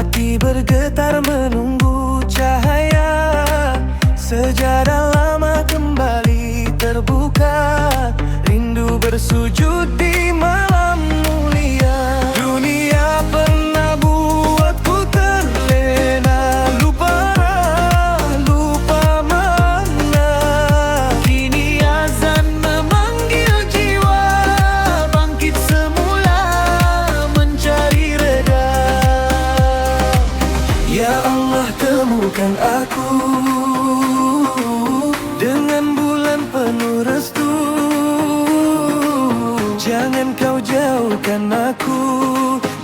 hati bergetar menunggu cahaya. Sejarah lama kembali terbuka, rindu bersujud di malam mulia. Dunia pernah buatku terlena, lupa mana. Kini azan memanggil jiwa, bangkit semula mencari reda. Ya Allah, temukan aku dengan bulan penuh restu. Jangan kau jauhkan aku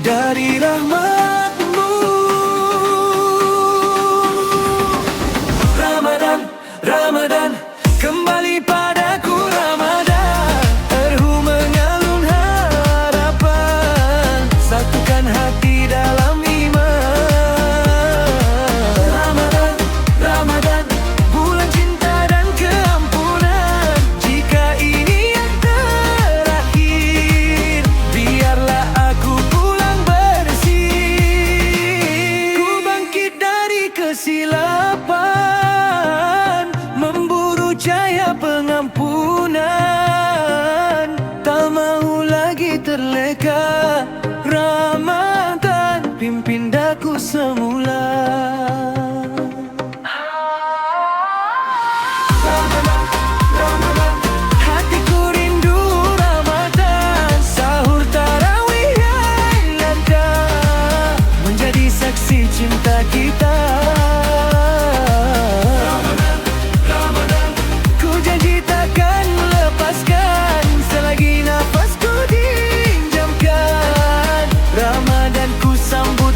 dari rahmat-Mu. Ramadan, Ramadan, kembali padaku Ramadan. Erhu mengalun harapan, satukan hati dalam iman. Ramadan, Ramadan, bulan cinta dan keampunan. Jika ini yang terakhir, biarlah aku pulang bersih. Ku bangkit dari kesilapan, memburu cahaya pengampunan. Tak mau lagi terleka, Ramadan pimpin daku semula. Ramadan, Ramadan, hatiku rindu Ramadan. Sahur tarawih yang ada menjadi saksi cinta kita. Ramadan, Ramadan, ku janji takkan lepaskan selagi nafasku diinjamkan. Ramadan ku sambut